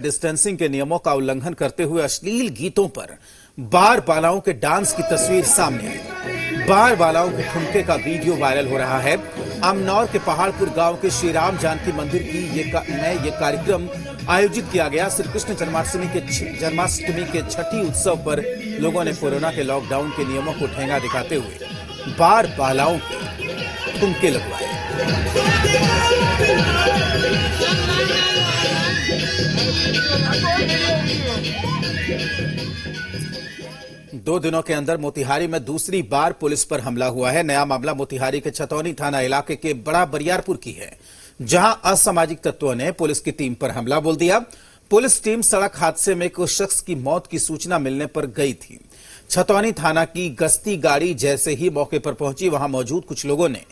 Distancing के नियमों का उल्लंघन करते हुए अश्लील गीतों पर बार बालाओं के डांस की तस्वीर सामने आई। बार बालाओं के ठुमके का वीडियो वायरल हो रहा है। अमनौर के पहाड़पुर गांव के श्री राम जानकी मंदिर की ये कार्यक्रम आयोजित किया गया। श्री कृष्ण जन्माष्टमी के छठी उत्सव पर लोगों ने कोरोना के लॉकडाउन के नियमों को ठेंगा दिखाते हुए बार बालाओं के ठुमके लगवाए। दो दिनों के अंदर मोतिहारी में दूसरी बार पुलिस पर हमला हुआ है। नया मामला मोतिहारी के छतौनी थाना इलाके के बड़ा बरियारपुर की है, जहां असामाजिक तत्वों ने पुलिस की टीम पर हमला बोल दिया। पुलिस टीम सड़क हादसे में एक शख्स की मौत की सूचना मिलने पर गई थी। छतौनी थाना की गश्ती गाड़ी जैसे ही मौके पर पहुंची, वहां मौजूद कुछ लोगों ने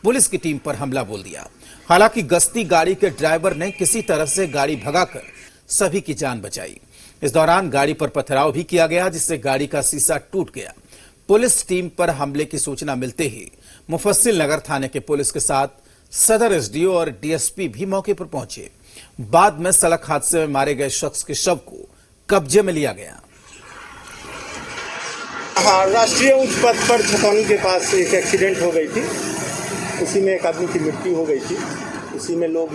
पुलिस की टीम पर हमला बोल दिया। हालांकि गश्ती गाड़ी के ड्राइवर ने किसी तरह से गाड़ी भगाकर सभी की जान बचाई। इस दौरान गाड़ी पर पथराव भी किया गया, जिससे गाड़ी का शीशा टूट गया। पुलिस टीम पर हमले की सूचना मिलते ही मुफस्सिल नगर थाने के पुलिस के साथ सदर एसडीओ और डीएसपी भी मौके पर पहुंचे। बाद में सड़क हादसे में मारे गए शख्स के शव को कब्जे में लिया गया। राष्ट्रीय उच्च पथ पर छतौनी के पास एक एक्सीडेंट हो गई थी। उसी में एक आदमी की मृत्यु हो गई थी। उसी में लोग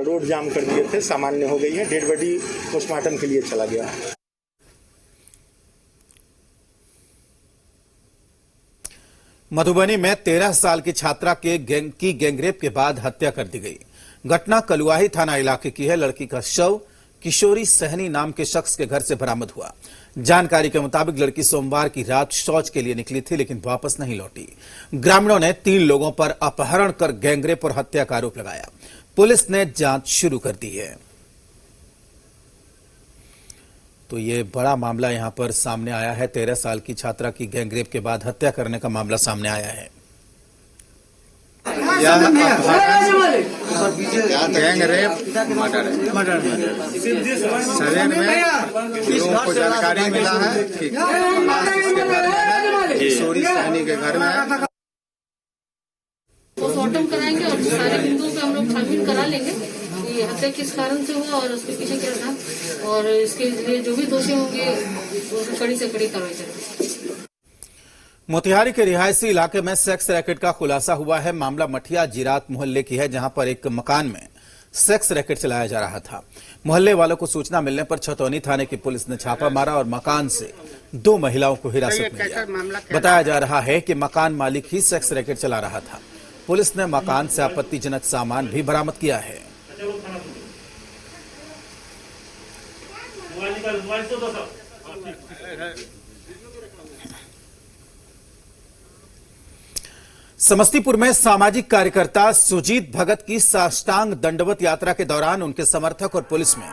रोड जाम कर दिए थे, सामान्य हो गई है। डेड बॉडी पोस्टमार्टम के लिए चला गया। मधुबनी में 13 साल की छात्रा की गैंगरेप के बाद हत्या कर दी गई। घटना कलुआही थाना इलाके की है। लड़की का शव किशोरी सहनी नाम के शख्स के घर से बरामद हुआ। जानकारी के मुताबिक लड़की सोमवार की रात शौच के लिए निकली थी, लेकिन वापस नहीं लौटी। ग्रामीणों ने 3 लोगों पर अपहरण कर गैंगरेप और हत्या का आरोप लगाया। पुलिस ने जांच शुरू कर दी है। तो ये बड़ा मामला यहां पर सामने आया है। 13 साल की छात्रा की गैंगरेप के बाद हत्या करने का मामला सामने आया है। गैंगरेप मर्डर शरीर में लोगों को जानकारी मिला है। ठीक किशोरी सहनी के घर में पोस्टमार्टम कराएंगे और सारे बिंदुओं पे हम लोग छानबीन करा लेंगे कि हत्या किस कारण से हुआ और उसके पीछे क्या था, और इसके लिए जो भी दोषी होंगे उनको कड़ी से कड़ी कार्रवाई करेंगे। मोतिहारी के रिहायशी इलाके में सेक्स रैकेट का खुलासा हुआ है। मामला मठिया जिरात मोहल्ले की है, जहां पर एक मकान में सेक्स रैकेट चलाया जा रहा था। मोहल्ले वालों को सूचना मिलने पर छतौनी थाने की पुलिस ने छापा मारा और मकान से 2 महिलाओं को हिरासत में लिया। बताया जा रहा है कि मकान मालिक ही सेक्स रैकेट चला रहा था। पुलिस ने मकान से आपत्तिजनक सामान भी बरामद किया है। समस्तीपुर में सामाजिक कार्यकर्ता सुजीत भगत की साष्टांग दंडवत यात्रा के दौरान उनके समर्थक और पुलिस में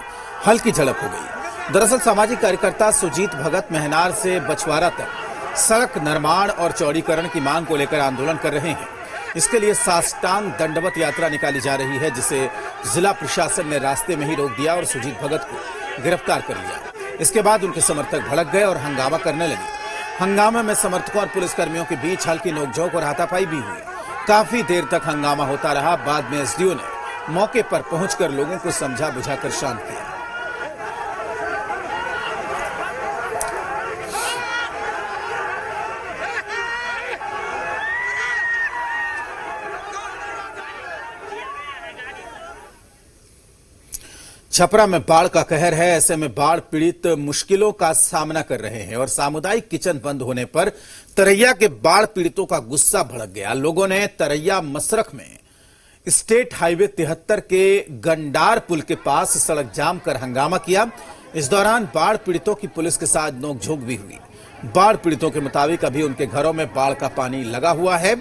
हल्की झड़प हो गई। दरअसल सामाजिक कार्यकर्ता सुजीत भगत मेहनार से बछवाड़ा तक सड़क निर्माण और चौड़ीकरण की मांग को लेकर आंदोलन कर रहे हैं। इसके लिए साष्टांग दंडवत यात्रा निकाली जा रही है, जिसे जिला प्रशासन ने रास्ते में ही रोक दिया और सुजीत भगत को गिरफ्तार कर लिया। इसके बाद उनके समर्थक भड़क गए और हंगामा करने लगे। हंगामे में समर्थकों और पुलिसकर्मियों के बीच हल्की नोकझोंक और हाथापाई भी हुई। काफी देर तक हंगामा होता रहा। बाद में एसडीओ ने मौके पर पहुंचकर लोगों को समझा बुझाकर शांत किया। छपरा में बाढ़ का कहर है। ऐसे में बाढ़ पीड़ित मुश्किलों का सामना कर रहे हैं और सामुदायिक किचन बंद होने पर तरैया के बाढ़ पीड़ितों का गुस्सा भड़क गया। लोगों ने तरैया मसरख में स्टेट हाईवे 73 के गंडार पुल के पास सड़क जाम कर हंगामा किया। इस दौरान बाढ़ पीड़ितों की पुलिस के साथ नोकझोंक भी हुई। बाढ़ पीड़ितों के मुताबिक अभी उनके घरों में बाढ़ का पानी लगा हुआ है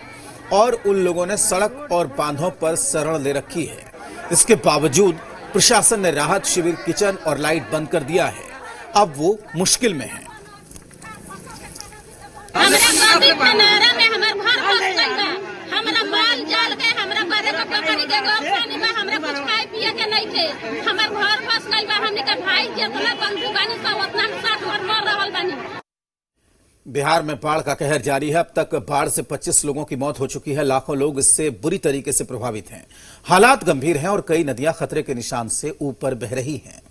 और उन लोगों ने सड़क और बांधों पर शरण ले रखी है। इसके बावजूद प्रशासन ने राहत शिविर, किचन और लाइट बंद कर दिया है। अब वो मुश्किल में है। बिहार में बाढ़ का कहर जारी है। अब तक बाढ़ से 25 लोगों की मौत हो चुकी है। लाखों लोग इससे बुरी तरीके से प्रभावित हैं। हालात गंभीर हैं और कई नदियां खतरे के निशान से ऊपर बह रही हैं।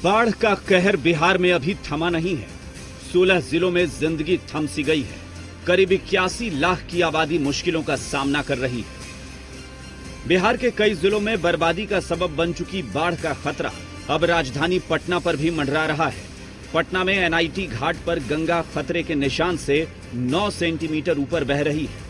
बाढ़ का कहर बिहार में अभी थमा नहीं है। 16 जिलों में जिंदगी थम सी गई है। करीब 81 लाख की आबादी मुश्किलों का सामना कर रही है। बिहार के कई जिलों में बर्बादी का सबब बन चुकी बाढ़ का खतरा अब राजधानी पटना पर भी मंडरा रहा है। पटना में एनआईटी घाट पर गंगा खतरे के निशान से 9 सेंटीमीटर ऊपर बह रही है।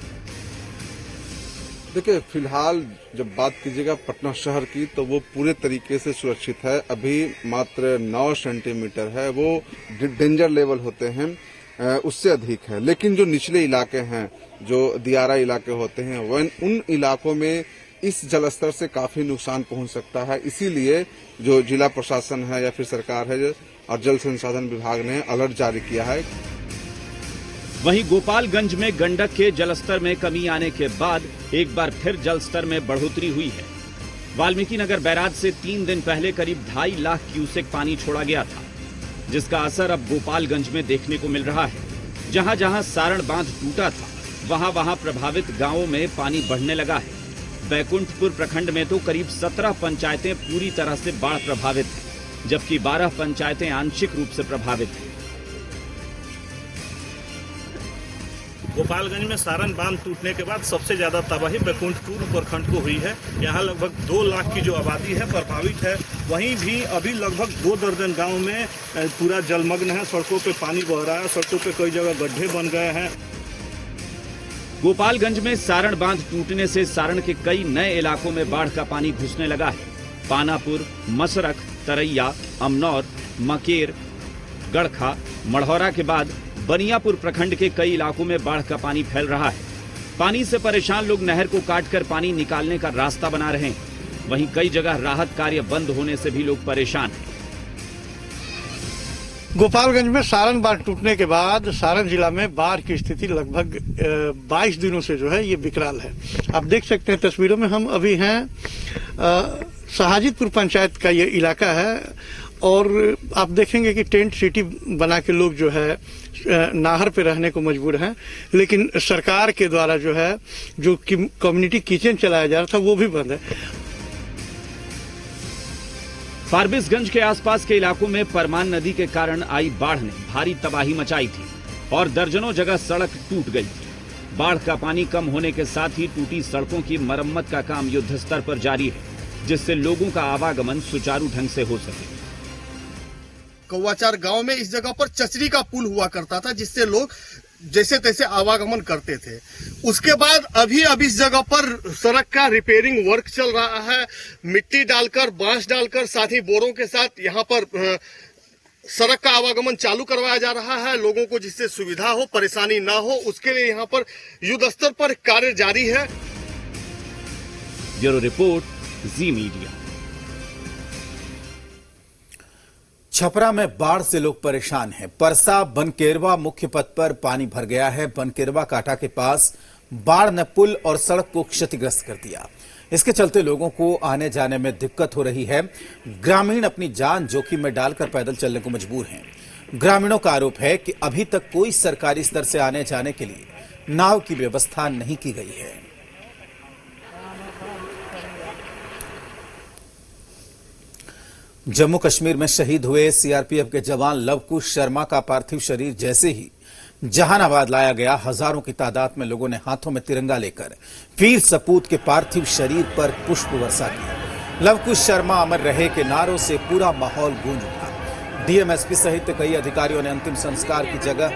देखिए, फिलहाल जब बात कीजिएगा पटना शहर की तो वो पूरे तरीके से सुरक्षित है। अभी मात्र 9 सेंटीमीटर है, वो डेंजर लेवल होते हैं उससे अधिक है। लेकिन जो निचले इलाके हैं, जो दियारा इलाके होते हैं, वह उन इलाकों में इस जलस्तर से काफी नुकसान पहुंच सकता है। इसीलिए जो जिला प्रशासन है या फिर सरकार है और जल संसाधन विभाग ने अलर्ट जारी किया है। वहीं गोपालगंज में गंडक के जलस्तर में कमी आने के बाद एक बार फिर जलस्तर में बढ़ोतरी हुई है। वाल्मीकि नगर बैराज से 3 दिन पहले करीब 2.5 लाख क्यूसेक पानी छोड़ा गया था, जिसका असर अब गोपालगंज में देखने को मिल रहा है। जहां जहां सारण बांध टूटा था, वहां वहां प्रभावित गांवों में पानी बढ़ने लगा है। बैकुंठपुर प्रखंड में तो करीब 17 पंचायतें पूरी तरह से बाढ़ प्रभावित हैं, जबकि 12 पंचायतें आंशिक रूप से प्रभावित हैं। गोपालगंज में सारण बांध टूटने के बाद सबसे ज्यादा तबाही बैकुंठपुर प्रखंड को हुई है। यहाँ लगभग 2 लाख की जो आबादी है प्रभावित है। वहीं भी अभी लगभग 2 दर्जन गांव में पूरा जलमग्न है। सड़कों पे पानी बह रहा है, सड़कों पे कई जगह गड्ढे बन गए हैं। गोपालगंज में सारण बांध टूटने से सारण के कई नए इलाकों में बाढ़ का पानी घुसने लगा है। पानापुर, मसरख, तरैया, अमनौर, मकेर, गड़खा, मढ़ौरा के बाद बनियापुर प्रखंड के कई इलाकों में बाढ़ का पानी फैल रहा है। पानी से परेशान लोग नहर को काटकर पानी निकालने का रास्ता बना रहे हैं। वहीं कई जगह राहत कार्य बंद होने से भी लोग परेशान हैं। गोपालगंज में सारण बांध टूटने के बाद सारण जिला में बाढ़ की स्थिति लगभग 22 दिनों से जो है ये विकराल है। आप देख सकते हैं तस्वीरों में, हम अभी हैं शाहजीपुर पंचायत का ये इलाका है और आप देखेंगे कि टेंट सिटी बना के लोग जो है नाहर पे रहने को मजबूर हैं। लेकिन सरकार के द्वारा जो है जो कम्युनिटी किचन चलाया जा रहा था वो भी बंद है। फारबिसगंज के आसपास के इलाकों में परमान नदी के कारण आई बाढ़ ने भारी तबाही मचाई थी और दर्जनों जगह सड़क टूट गई थी। बाढ़ का पानी कम होने के साथ ही टूटी सड़कों की मरम्मत का काम युद्ध स्तर पर जारी है, जिससे लोगों का आवागमन सुचारू ढंग से हो सके। कौवाचार गांव में इस जगह पर चचरी का पुल हुआ करता था, जिससे लोग जैसे तैसे आवागमन करते थे। उसके बाद अभी इस जगह पर सड़क का रिपेयरिंग वर्क चल रहा है। मिट्टी डालकर, बांस डालकर, साथ ही बोरों के साथ यहाँ पर सड़क का आवागमन चालू करवाया जा रहा है। लोगों को जिससे सुविधा हो, परेशानी ना हो, उसके लिए यहाँ पर युद्ध स्तर पर कार्य जारी है। ब्यूरो रिपोर्ट, जी मीडिया। छपरा में बाढ़ से लोग परेशान हैं। परसा बनकेरवा मुख्य पथ पर पानी भर गया है। बनकेरवा कांटा के पास बाढ़ ने पुल और सड़क को क्षतिग्रस्त कर दिया। इसके चलते लोगों को आने जाने में दिक्कत हो रही है। ग्रामीण अपनी जान जोखिम में डालकर पैदल चलने को मजबूर हैं। ग्रामीणों का आरोप है कि अभी तक कोई सरकारी स्तर से आने जाने के लिए नाव की व्यवस्था नहीं की गई है। जम्मू कश्मीर में शहीद हुए सीआरपीएफ के जवान लवकुश शर्मा का पार्थिव शरीर जैसे ही जहानाबाद लाया गया, हजारों की तादाद में लोगों ने हाथों में तिरंगा लेकर वीर सपूत के पार्थिव शरीर पर पुष्प वर्षा की। लवकुश शर्मा अमर रहे के नारों से पूरा माहौल गूंज उठा। डीएमएसपी सहित कई अधिकारियों ने अंतिम संस्कार की जगह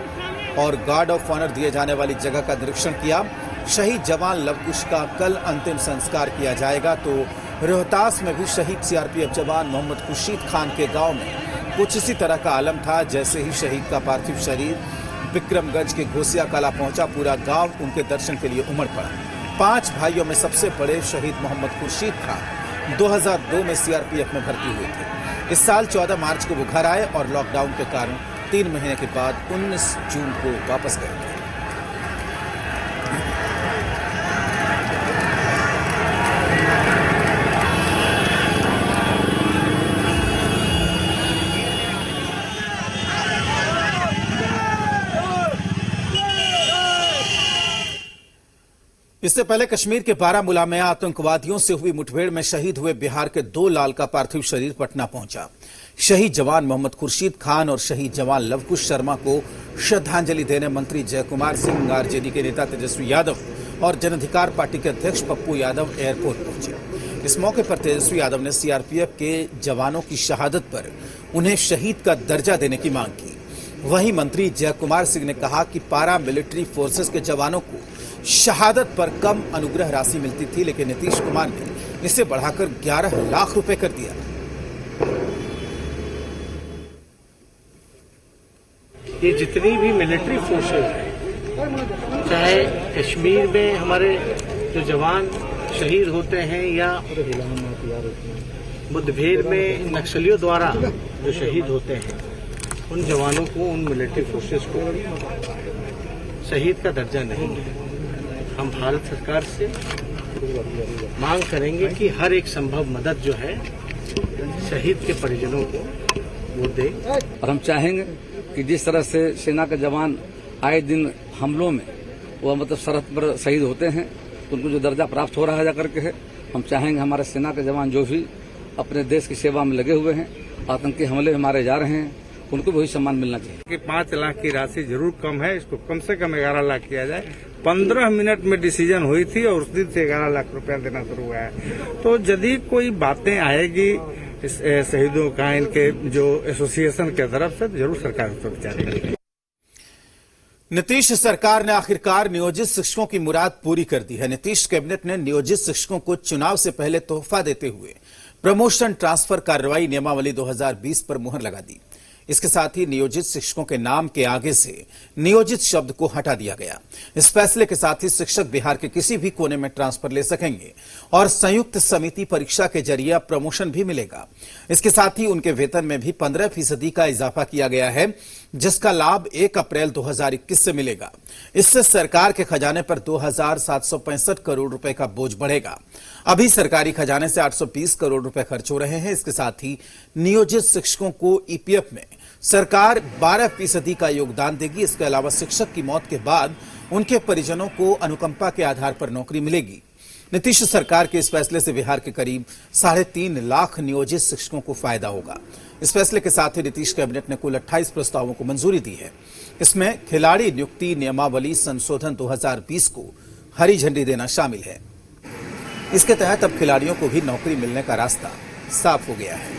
और गार्ड ऑफ ऑनर दिए जाने वाली जगह का निरीक्षण किया। शहीद जवान लवकुश का कल अंतिम संस्कार किया जाएगा। तो रोहतास में भी शहीद सीआरपीएफ जवान मोहम्मद खुर्शीद खान के गांव में कुछ इसी तरह का आलम था। जैसे ही शहीद का पार्थिव शरीर विक्रमगंज के घोसिया कला पहुंचा, पूरा गांव उनके दर्शन के लिए उमड़ पड़ा। 5 भाइयों में सबसे बड़े शहीद मोहम्मद खुर्शीद खान 2002 में सीआरपीएफ में भर्ती हुए थे। इस साल 14 मार्च को वो घर आए और लॉकडाउन के कारण 3 महीने के बाद 19 जून को वापस गए थे। इससे पहले कश्मीर के बारामूला में आतंकवादियों से हुई मुठभेड़ में शहीद हुए बिहार के 2 लाल का पार्थिव शरीर पटना पहुंचा। शहीद जवान मोहम्मद खुर्शीद खान और शहीद जवान लवकुश शर्मा को श्रद्धांजलि देने मंत्री जयकुमार सिंह, आरजेडी के नेता तेजस्वी यादव और जन अधिकार पार्टी के अध्यक्ष पप्पू यादव एयरपोर्ट पहुंचे। इस मौके पर तेजस्वी यादव ने सीआरपीएफ के जवानों की शहादत पर उन्हें शहीद का दर्जा देने की मांग की। वहीं मंत्री जयकुमार सिंह ने कहा कि पारा मिलिट्री फोर्सेस के जवानों को शहादत पर कम अनुग्रह राशि मिलती थी, लेकिन नीतीश कुमार ने इसे बढ़ाकर 11 लाख रुपए कर दिया। ये जितनी भी मिलिट्री फोर्सेस हैं, चाहे कश्मीर में हमारे जो जवान शहीद होते हैं या मुठभेड़ में नक्सलियों द्वारा जो शहीद होते हैं, उन जवानों को, उन मिलिट्री फोर्सेस को शहीद का दर्जा नहीं है। हम भारत सरकार से मांग करेंगे कि हर एक संभव मदद जो है शहीद के परिजनों को वो दे। और हम चाहेंगे कि जिस तरह से सेना के जवान आए दिन हमलों में वो मतलब सरहद पर शहीद होते हैं, उनको जो दर्जा प्राप्त हो रहा है जाकर के है, हम चाहेंगे हमारे सेना के जवान जो भी अपने देश की सेवा में लगे हुए हैं, आतंकी हमले में मारे जा रहे हैं, उनको भी वही सम्मान मिलना चाहिए। कि 5 लाख की राशि जरूर कम है, इसको कम से कम 11 लाख किया जाए। 15 मिनट में डिसीजन हुई थी और उस दिन से 11 लाख रुपया देना शुरू हुआ है। तो यदि कोई बातें आएगी शहीदों का, इनके जो एसोसिएशन के तरफ से, जरूर सरकार उस पर विचार करेगी। नीतीश सरकार ने आखिरकार नियोजित शिक्षकों की मुराद पूरी कर दी है। नीतीश कैबिनेट ने नियोजित शिक्षकों को चुनाव से पहले तोहफा देते हुए प्रमोशन ट्रांसफर कार्रवाई नियमावली 2020 पर मुहर लगा दी। इसके साथ ही नियोजित शिक्षकों के नाम के आगे से नियोजित शब्द को हटा दिया गया। इस फैसले के साथ ही शिक्षक बिहार के किसी भी कोने में ट्रांसफर ले सकेंगे और संयुक्त समिति परीक्षा के जरिए प्रमोशन भी मिलेगा। इसके साथ ही उनके वेतन में भी 15% का इजाफा किया गया है, जिसका लाभ 1 अप्रैल 2021 से मिलेगा। इससे सरकार के खजाने पर 2765 करोड़ रुपए का बोझ बढ़ेगा। अभी सरकारी खजाने से 820 करोड़ रुपए खर्च हो रहे हैं। इसके साथ ही नियोजित शिक्षकों को ईपीएफ में सरकार 12% का योगदान देगी। इसके अलावा शिक्षक की मौत के बाद उनके परिजनों को अनुकंपा के आधार पर नौकरी मिलेगी। नीतीश सरकार के इस फैसले से बिहार के करीब 3.5 लाख नियोजित शिक्षकों को फायदा होगा। इस फैसले के साथ ही नीतीश कैबिनेट ने कुल 28 प्रस्तावों को मंजूरी दी है। इसमें खिलाड़ी नियुक्ति नियमावली संशोधन 2020 को हरी झंडी देना शामिल है। इसके तहत अब खिलाड़ियों को भी नौकरी मिलने का रास्ता साफ हो गया है।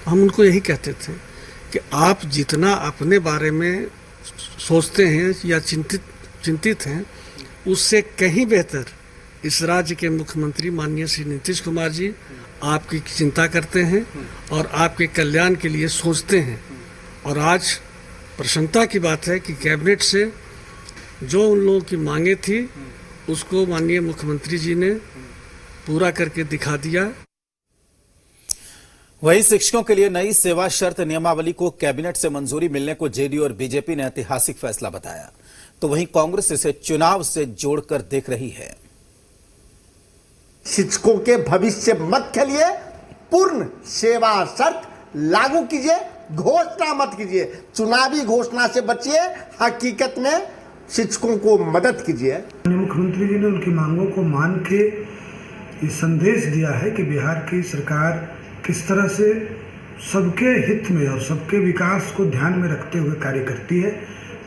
हम उनको यही कहते थे कि आप जितना अपने बारे में सोचते हैं या चिंतित हैं, उससे कहीं बेहतर इस राज्य के मुख्यमंत्री माननीय श्री नीतीश कुमार जी आपकी चिंता करते हैं और आपके कल्याण के लिए सोचते हैं। और आज प्रसन्नता की बात है कि कैबिनेट से जो उन लोगों की मांगे थी, उसको माननीय मुख्यमंत्री जी ने पूरा करके दिखा दिया। वहीं शिक्षकों के लिए नई सेवा शर्त नियमावली को कैबिनेट से मंजूरी मिलने को जेडीयू और बीजेपी ने ऐतिहासिक फैसला बताया, तो वहीं कांग्रेस इसे चुनाव से जोड़कर देख रही है। शिक्षकों के भविष्य मत के लिए पूर्ण सेवा शर्त लागू कीजिए, घोषणा मत कीजिए। चुनावी घोषणा से बचिए, हकीकत में शिक्षकों को मदद कीजिए। मुख्यमंत्री जी ने उनकी मांगों को मान के ये संदेश दिया है कि बिहार की सरकार किस तरह से सबके हित में और सबके विकास को ध्यान में रखते हुए कार्य करती है।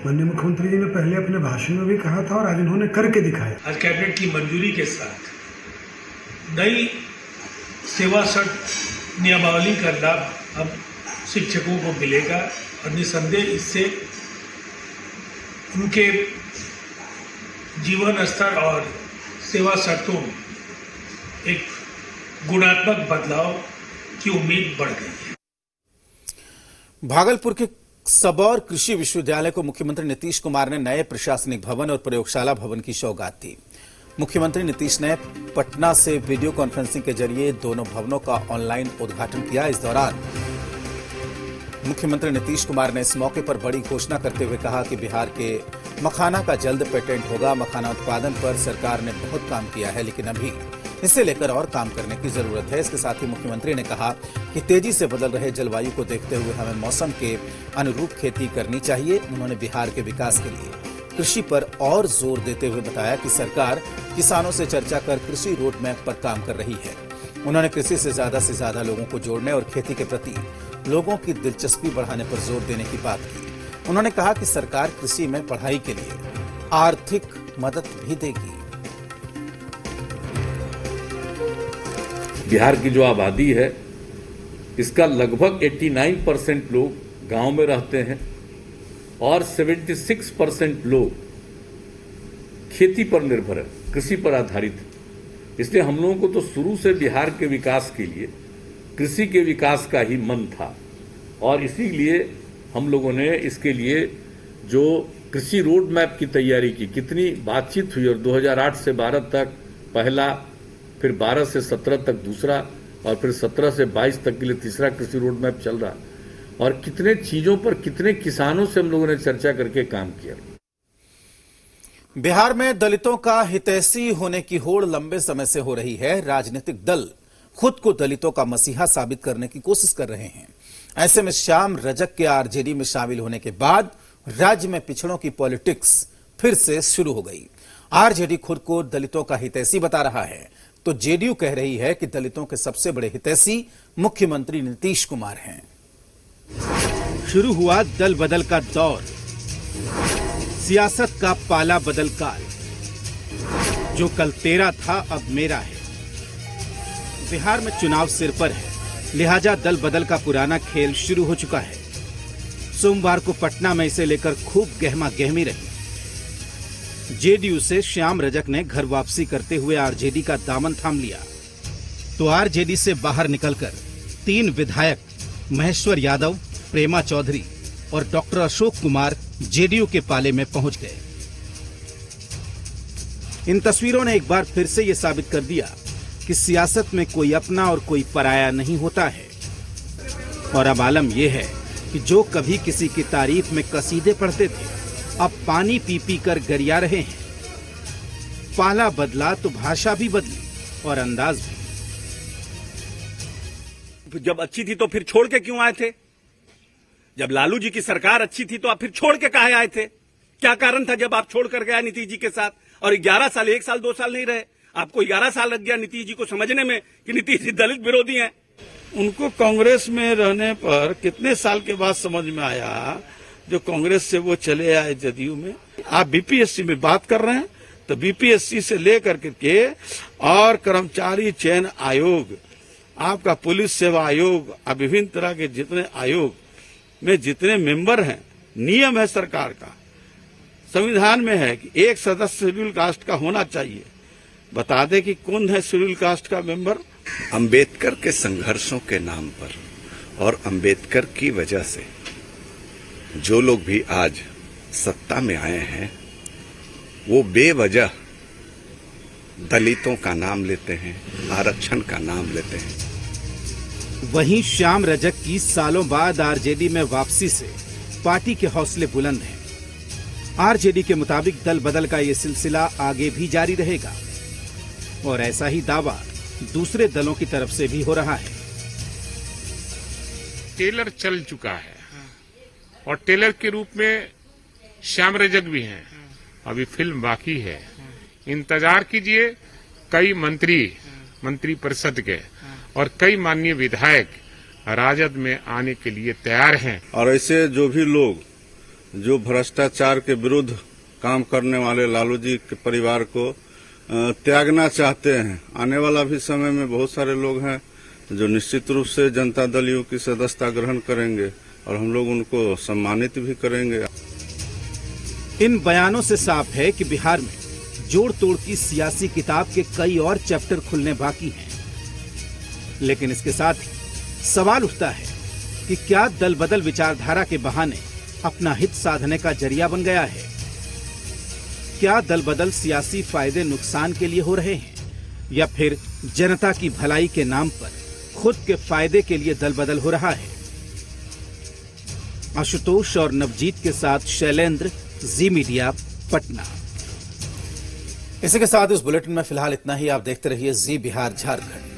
माननीय मुख्यमंत्री जी ने पहले अपने भाषण में भी कहा था और आज इन्होंने करके दिखाया। आज कैबिनेट की मंजूरी के साथ नई सेवा शर्त नियमावली का लाभ अब शिक्षकों को मिलेगा और निसंदेह इससे उनके जीवन स्तर और सेवा शर्तों में एक गुणात्मक बदलाव की उम्मीद बढ़ गई है। भागलपुर के सबौर कृषि विश्वविद्यालय को मुख्यमंत्री नीतीश कुमार ने नए प्रशासनिक भवन और प्रयोगशाला भवन की सौगात दी। मुख्यमंत्री नीतीश ने पटना से वीडियो कॉन्फ्रेंसिंग के जरिए दोनों भवनों का ऑनलाइन उद्घाटन किया। इस दौरान मुख्यमंत्री नीतीश कुमार ने इस मौके पर बड़ी घोषणा करते हुए कहा कि बिहार के मखाना का जल्द पेटेंट होगा। मखाना उत्पादन पर सरकार ने बहुत काम किया है, लेकिन अभी इसे लेकर और काम करने की जरूरत है। इसके साथ ही मुख्यमंत्री ने कहा कि तेजी से बदल रहे जलवायु को देखते हुए हमें मौसम के अनुरूप खेती करनी चाहिए। उन्होंने बिहार के विकास के लिए कृषि पर और जोर देते हुए बताया कि सरकार किसानों से चर्चा कर कृषि रोड मैप पर काम कर रही है। उन्होंने कृषि से ज्यादा लोगों को जोड़ने और खेती के प्रति लोगों की दिलचस्पी बढ़ाने पर जोर देने की बात की। उन्होंने कहा कि सरकार कृषि में पढ़ाई के लिए आर्थिक मदद भी देगी। बिहार की जो आबादी है इसका लगभग 89% लोग गांव में रहते हैं और 76% लोग खेती पर निर्भर है, कृषि पर आधारित है। इसलिए हम लोगों को तो शुरू से बिहार के विकास के लिए कृषि के विकास का ही मन था और इसीलिए हम लोगों ने इसके लिए जो कृषि रोड मैप की तैयारी की, कितनी बातचीत हुई और 2008 से 12 तक पहला, फिर 12 से 17 तक दूसरा और फिर 17 से 22 तक के लिए तीसरा कृषि रोड मैप चल रहा और कितने चीजों पर कितने किसानों से हम लोगों ने चर्चा करके काम किया। बिहार में दलितों का हितैषी होने की होड़ लंबे समय से हो रही है। राजनीतिक दल खुद को दलितों का मसीहा साबित करने की कोशिश कर रहे हैं। ऐसे में श्याम रजक के आरजेडी में शामिल होने के बाद राज्य में पिछड़ों की पॉलिटिक्स फिर से शुरू हो गई। आरजेडी खुद को दलितों का हितैषी बता रहा है तो जेडीयू कह रही है कि दलितों के सबसे बड़े हितैषी मुख्यमंत्री नीतीश कुमार हैं। शुरू हुआ दल बदल का दौर, सियासत का पाला बदल काल। जो कल तेरा था अब मेरा है। बिहार में चुनाव सिर पर है, लिहाजा दल बदल का पुराना खेल शुरू हो चुका है। सोमवार को पटना में इसे लेकर खूब गहमा गहमी रही। जेडीयू से श्याम रजक ने घर वापसी करते हुए आरजेडी का दामन थाम लिया तो आरजेडी से बाहर निकलकर 3 विधायक महेश्वर यादव, प्रेमा चौधरी और डॉक्टर अशोक कुमार जेडीयू के पाले में पहुंच गए। इन तस्वीरों ने एक बार फिर से यह साबित कर दिया कि सियासत में कोई अपना और कोई पराया नहीं होता है। और अब आलम यह है कि जो कभी किसी की तारीफ में कसीदे पढ़ते थे अब पानी पी पी कर गरिया रहे हैं। पाला बदला तो भाषा भी बदली और अंदाज भी। जब अच्छी थी तो फिर छोड़ के क्यों आए थे? जब लालू जी की सरकार अच्छी थी तो आप फिर छोड़ के काहे आए थे? क्या कारण था जब आप छोड़ कर गया नीतीश जी के साथ? और 11 साल, 1 साल 2 साल नहीं रहे, आपको 11 साल लग गया नीतीश जी को समझने में कि नीतीश जी दलित विरोधी हैं। उनको कांग्रेस में रहने पर कितने साल के बाद समझ में आया जो कांग्रेस से वो चले आए जदयू में। आप बीपीएससी में बात कर रहे हैं तो बीपीएससी से लेकर के और कर्मचारी चयन आयोग, आपका पुलिस सेवा आयोग, विभिन्न तरह के जितने आयोग में जितने मेंबर हैं, नियम है सरकार का, संविधान में है कि एक सदस्य शेड्यूल कास्ट का होना चाहिए। बता दे कि कौन है शेड्यूल कास्ट का मेंबर? अंबेडकर के संघर्षों के नाम पर और अंबेडकर की वजह से जो लोग भी आज सत्ता में आए हैं वो बेवजह दलितों का नाम लेते हैं, आरक्षण का नाम लेते हैं। वहीं श्याम रजक की सालों बाद आरजेडी में वापसी से पार्टी के हौसले बुलंद हैं। आरजेडी के मुताबिक दल बदल का ये सिलसिला आगे भी जारी रहेगा और ऐसा ही दावा दूसरे दलों की तरफ से भी हो रहा है। टेलर चल चुका है और टेलर के रूप में श्याम रजक भी हैं। अभी फिल्म बाकी है, इंतजार कीजिए। कई मंत्री परिषद के और कई माननीय विधायक राजद में आने के लिए तैयार हैं। और ऐसे जो भी लोग जो भ्रष्टाचार के विरुद्ध काम करने वाले लालू जी के परिवार को त्यागना चाहते हैं, आने वाला भी समय में बहुत सारे लोग हैं जो निश्चित रूप से जनता दल यू की सदस्यता ग्रहण करेंगे और हम लोग उनको सम्मानित भी करेंगे। इन बयानों से साफ है कि बिहार में जोड़ तोड़ की सियासी किताब के कई और चैप्टर खुलने बाकी हैं। लेकिन इसके साथ ही सवाल उठता है कि क्या दल बदल विचारधारा के बहाने अपना हित साधने का जरिया बन गया है? क्या दल बदल सियासी फायदे नुकसान के लिए हो रहे हैं या फिर जनता की भलाई के नाम पर खुद के फायदे के लिए दल बदल हो रहा है? आशुतोष और नवजीत के साथ शैलेंद्र, जी मीडिया, पटना। इसी के साथ इस बुलेटिन में फिलहाल इतना ही। आप देखते रहिए जी बिहार झारखंड।